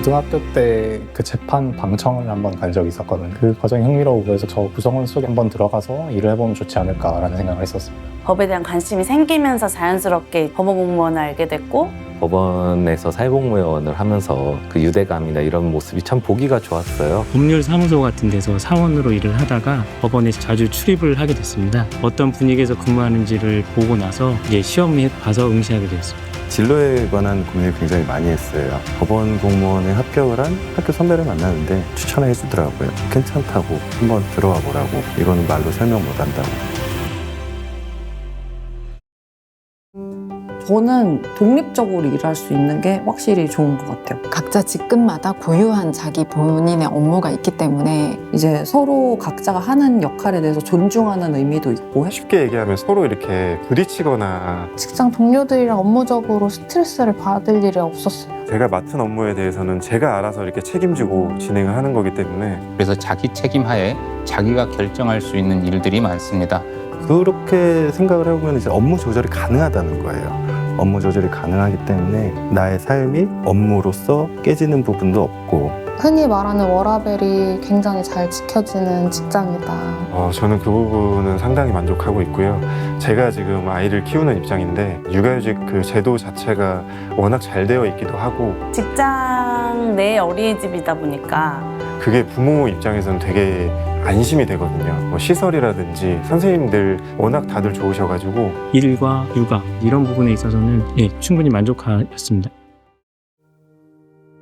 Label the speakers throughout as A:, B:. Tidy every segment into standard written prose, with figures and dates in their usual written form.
A: 고등학교 때 그 재판 방청을 한번 간 적이 있었거든요. 그 과정이 흥미로워 보여서 저 구성원 속에 한번 들어가서 일을 해보면 좋지 않을까라는 생각을 했었습니다.
B: 법에 대한 관심이 생기면서 자연스럽게 법원 공무원을 알게 됐고,
C: 법원에서 사회복무요원을 하면서 그 유대감이나 이런 모습이 참 보기가 좋았어요.
D: 법률 사무소 같은 데서 사원으로 일을 하다가 법원에 자주 출입을 하게 됐습니다. 어떤 분위기에서 근무하는지를 보고 나서 이제 시험에 봐서 응시하게 됐습니다.
E: 진로에 관한 고민을 굉장히 많이 했어요. 법원 공무원에 합격을 한 학교 선배를 만나는데 추천을 해주더라고요. 괜찮다고 한번 들어와 보라고. 이거는 말로 설명 못 한다고.
F: 저는 독립적으로 일할 수 있는 게 확실히 좋은 것 같아요.
G: 각자 직급마다 고유한 자기 본인의 업무가 있기 때문에
F: 이제 서로 각자가 하는 역할에 대해서 존중하는 의미도 있고,
H: 쉽게 얘기하면 서로 이렇게 부딪히거나
I: 직장 동료들이랑 업무적으로 스트레스를 받을 일이 없었어요.
H: 제가 맡은 업무에 대해서는 제가 알아서 이렇게 책임지고 진행을 하는 거기 때문에
J: 그래서 자기 책임하에 자기가 결정할 수 있는 일들이 많습니다.
E: 그렇게 생각을 해보면 이제 업무 조절이 가능하다는 거예요. 업무 조절이 가능하기 때문에 나의 삶이 업무로서 깨지는 부분도 없고.
I: 흔히 말하는 워라밸이 굉장히 잘 지켜지는 직장이다.
H: 저는 그 부분은 상당히 만족하고 있고요. 제가 지금 아이를 키우는 입장인데 육아휴직 그 제도 자체가 워낙 잘 되어 있기도 하고,
B: 직장 내 어린이집이다 보니까
H: 그게 부모 입장에서는 되게 안심이 되거든요. 뭐 시설이라든지 선생님들 워낙 다들 좋으셔가지고
D: 일과 육아 이런 부분에 있어서는 충분히 만족하였습니다.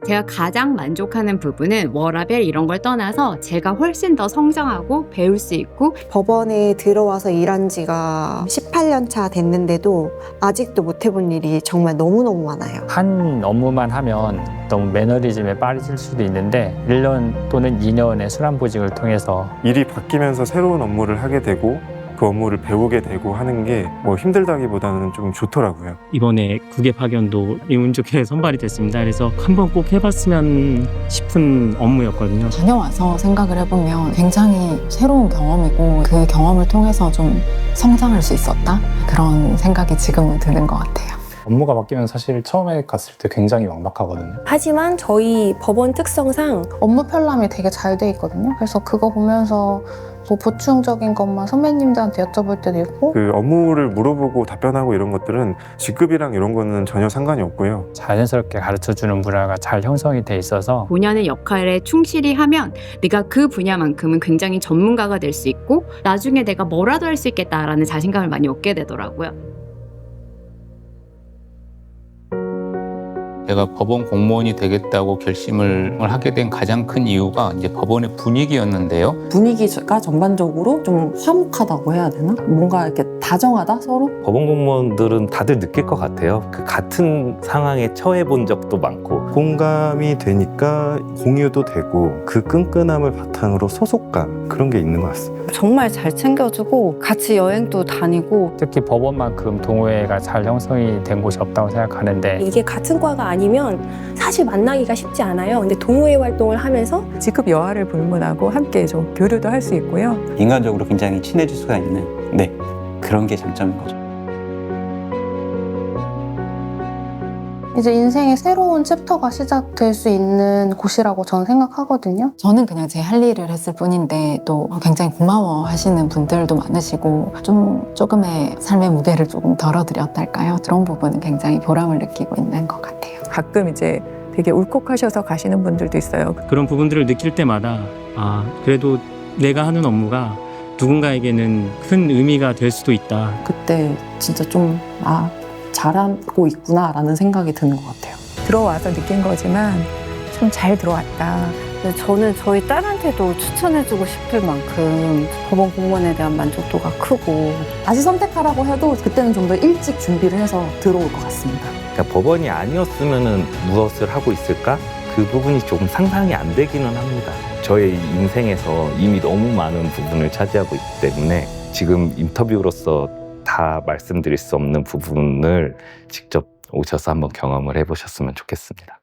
K: 제가 가장 만족하는 부분은 워라밸 이런 걸 떠나서 제가 훨씬 더 성장하고 배울 수 있고,
L: 법원에 들어와서 일한 지가 18년 차 됐는데도 아직도 못 해본 일이 정말 너무너무 많아요.
M: 한 업무만 하면 너무 매너리즘에 빠질 수도 있는데 1년 또는 2년의 순환보직을 통해서
H: 일이 바뀌면서 새로운 업무를 하게 되고 그 업무를 배우게 되고 하는 게 뭐 힘들다기보다는 좀 좋더라고요.
D: 이번에 국외 파견도 운 좋게 선발이 됐습니다. 그래서 한번 꼭 해봤으면 싶은 업무였거든요.
G: 다녀와서 생각을 해보면 굉장히 새로운 경험이고 그 경험을 통해서 좀 성장할 수 있었다? 그런 생각이 지금은 드는 것 같아요.
A: 업무가 바뀌면 사실 처음에 갔을 때 굉장히 막막하거든요.
L: 하지만 저희 법원 특성상
I: 업무 편람이 되게 잘 돼 있거든요. 그래서 그거 보면서 뭐 보충적인 것만 선배님들한테 여쭤볼 때도 있고,
H: 그 업무를 물어보고 답변하고 이런 것들은 직급이랑 이런 거는 전혀 상관이 없고요.
M: 자연스럽게 가르쳐주는 문화가 잘 형성이 돼 있어서
K: 본연의 역할에 충실히 하면 내가 그 분야만큼은 굉장히 전문가가 될 수 있고 나중에 내가 뭐라도 할 수 있겠다라는 자신감을 많이 얻게 되더라고요.
J: 제가 법원 공무원이 되겠다고 결심을 하게 된 가장 큰 이유가 이제 법원의 분위기였는데요.
F: 분위기가 전반적으로 좀 화목하다고 해야 되나? 뭔가 이렇게 다정하다, 서로?
C: 법원 공무원들은 다들 느낄 것 같아요. 그 같은 상황에 처해 본 적도 많고.
E: 공감이 되니까 공유도 되고 그 끈끈함을 바탕으로 소속감 그런 게 있는 것 같습니다.
F: 정말 잘 챙겨주고 같이 여행도 다니고.
M: 특히 법원만큼 동호회가 잘 형성이 된 곳이 없다고 생각하는데,
L: 이게 같은 과가 아니면 사실 만나기가 쉽지 않아요. 근데 동호회 활동을 하면서
F: 직급 여하를 불문하고 함께 좀 교류도 할 수 있고요.
N: 인간적으로 굉장히 친해질 수가 있는 그런 게 장점인 거죠.
I: 이제 인생의 새로운 챕터가 시작될 수 있는 곳이라고 저는 생각하거든요.
G: 저는 그냥 제 할 일을 했을 뿐인데 또 굉장히 고마워하시는 분들도 많으시고 조금의 삶의 무게를 조금 덜어드렸달까요? 그런 부분은 굉장히 보람을 느끼고 있는 것 같아요.
F: 가끔 이제 되게 울컥하셔서 가시는 분들도 있어요.
D: 그런 부분들을 느낄 때마다 그래도 내가 하는 업무가 누군가에게는 큰 의미가 될 수도 있다.
F: 그때 진짜 좀 잘하고 있구나라는 생각이 드는 것 같아요. 들어와서 느낀 거지만 참 잘 들어왔다.
B: 저는 저희 딸한테도 추천해주고 싶을 만큼 법원 공무원에 대한 만족도가 크고,
F: 다시 선택하라고 해도 그때는 좀 더 일찍 준비를 해서 들어올 것 같습니다.
C: 그러니까 법원이 아니었으면 무엇을 하고 있을까? 그 부분이 조금 상상이 안 되기는 합니다. 저의 인생에서 이미 너무 많은 부분을 차지하고 있기 때문에 지금 인터뷰로서 다 말씀드릴 수 없는 부분을 직접 오셔서 한번 경험을 해보셨으면 좋겠습니다.